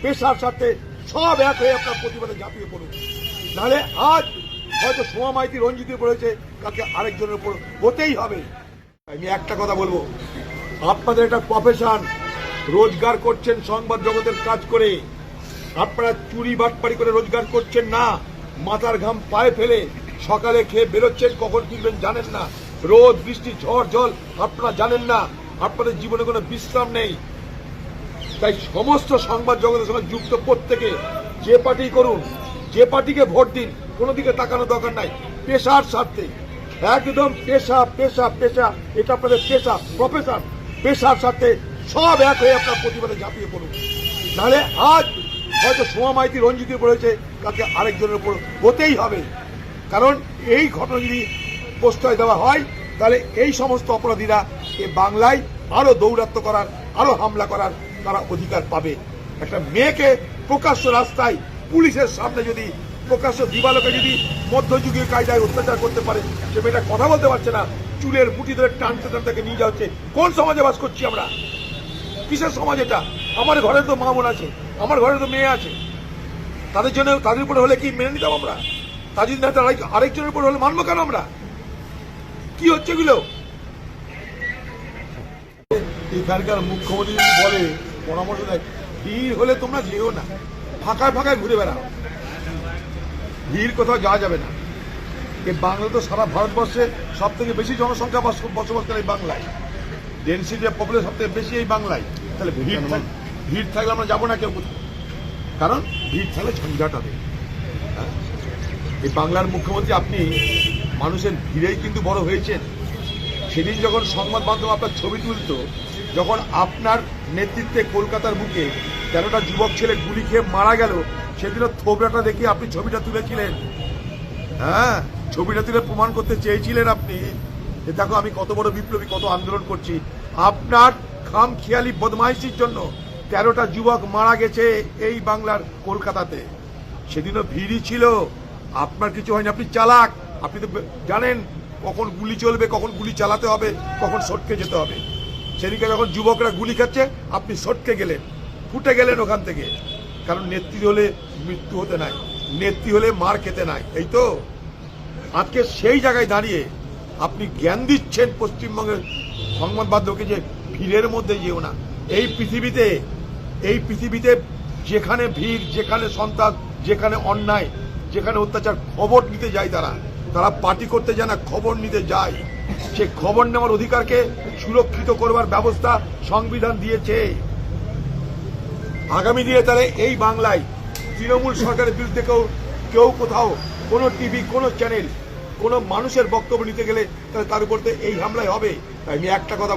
পেশার স্বার্থে সব এক হয়ে আপনার প্রতিবাদে ঝাঁপিয়ে পড়ুন। নাহলে আজ হয়তো সোমা মাইতি রঞ্জিতের পড়েছে, কালকে আরেকজনের উপর হতেই হবে। আমি একটা কথা বলবো, আপনাদের একটা প্রফেশন, রোজগার করছেন সংবাদ জগতের কাজ করে, আপনারা চুরি বাটপাড়ি করে রোজগার করছেন না, মাথার ঘাম পায়ে ফেলে সকালে খেয়ে বেরোচ্ছেন, কখন ফিরবেন জানেন না, রোদ বৃষ্টি ঝড় জল আপনারা জানেন না, আপনাদের জীবনে কোনো বিশ্রাম নেই। তাই সমস্ত সংবাদ জগতের সঙ্গে যুক্ত প্রত্যেকে যে পার্টি করুন, যে পার্টিকে ভোট দিন, কোনো দিকে তাকানো দরকার নাই, পেশার স্বার্থে একদম পেশা পেশা পেশা, এটা আপনাদের পেশা প্রফেশন, পেশার স্বার্থে সব এক হয়ে আপনার প্রতিবাদে ঝাঁপিয়ে পড়ুন। নাহলে আজ হয়তো সোমা মাইতি রঞ্জিতের পড়েছে, কালকে আরেকজনের উপর হতেই হবে। কারণ এই ঘটনা যদি প্রশ্রয় দেওয়া হয়, তাহলে এই সমস্ত অপরাধীরা এ বাংলায় আরো দৌরাত্ম্য করার, আরো হামলা করার তারা অধিকার পাবে। একটা মেয়েকে প্রকাশ্য রাস্তায় পুলিশের সামনে যদি প্রকাশ্য দিবালোকে যদি মধ্যযুগীয় কায়দায় অত্যাচার করতে পারে, সে মেয়েটা কথা বলতে পারছে না, চুলের মুঠি ধরে টানতে টানতে নিয়ে যাচ্ছে। কোন সমাজে বাস করছি আমরা? কিসের সমাজ এটা? আমার ঘরে তো মা বোন আছে, আমার ঘরে তো মেয়ে আছে, তাদের জন্য তাদের উপরে হলে কি মেনে নিতাম আমরা? তাদের না আরেকজনের উপর হলে মানবো কেন আমরা? কি হচ্ছে এগুলো? এখানকার মুখ্যমন্ত্রী যদি বলে, পরামর্শ দেয়, ভিড় হলে তোমরা যেও না, ফাঁকায় ফাঁকায় ঘুরে বেড়াও, ভিড় কোথাও যাওয়া যাবে না। এই বাংলা তো সারা ভারতবর্ষে সব থেকে বেশি জনসংখ্যা বসবাস করে এই বাংলায়, ডেনসিটি পপুলেশন সব থেকে বেশি এই বাংলায়। তাহলে ভিড় থাকলে আমরা যাবো না কেউ কোথাও, কারণ ভিড় থাকলে ঝঞ্ঝাট হবে। এই বাংলার মুখ্যমন্ত্রী আপনি মানুষের ভিড়েই কিন্তু বড় হয়েছেন। সেদিন যখন সংবাদ মাধ্যম আপনার ছবি তুলত, যখন আপনার নেতৃত্বে কলকাতার বুকে 13টা যুবক ছেলে গুলি খেয়ে মারা গেল, সেদিনও থোবড়াটা দেখে আপনি ছবিটা তুলেছিলেন। হ্যাঁ, ছবিটা তুলে প্রমাণ করতে চেয়েছিলেন আপনি যে দেখো আমি কত বড় বিপ্লবী, কত আন্দোলন করছি। আপনার খামখেয়ালি বদমাইশির জন্য 13টা যুবক মারা গেছে এই বাংলার কলকাতাতে। সেদিনও ভিড়ই ছিল, আপনার কিছু হয়নি। আপনি চালাক, আপনি তো জানেন কখন গুলি চলবে, কখন গুলি চালাতে হবে, কখন সটকে যেতে হবে। সেদিকে যখন যুবকরা গুলি খাচ্ছে, আপনি সটকে গেলেন, ফুটে গেলেন ওখান থেকে। কারণ নেত্রী হলে মৃত্যু হতে নাই, নেত্রী হলে মার খেতে নাই। এই তো আজকে সেই জায়গায় দাঁড়িয়ে আপনি জ্ঞান দিচ্ছেন পশ্চিমবঙ্গের সংবাদ মাধ্যমকে যে ভিড়ের মধ্যে যেও না। এই পৃথিবীতে যেখানে ভিড়, যেখানে সন্ত্রাস, যেখানে অন্যায়, যেখানে অত্যাচার, খবর নিতে যায় তারা পার্টি করতে যায় না, খবর নিতে যায়। সে খবর নেওয়ার অধিকারকে সুরক্ষিত করবার ব্যবস্থা সংবিধান দিয়েছে। আগামী দিনে তাহলে এই বাংলায় তৃণমূল সরকারের বিরুদ্ধে কেউ কোথাও কোনো টিভি, কোনো চ্যানেল, কোনো মানুষের বক্তব্য নিতে গেলে তাহলে তার উপর এই হামলাই হবে। তাই আমি একটা কথা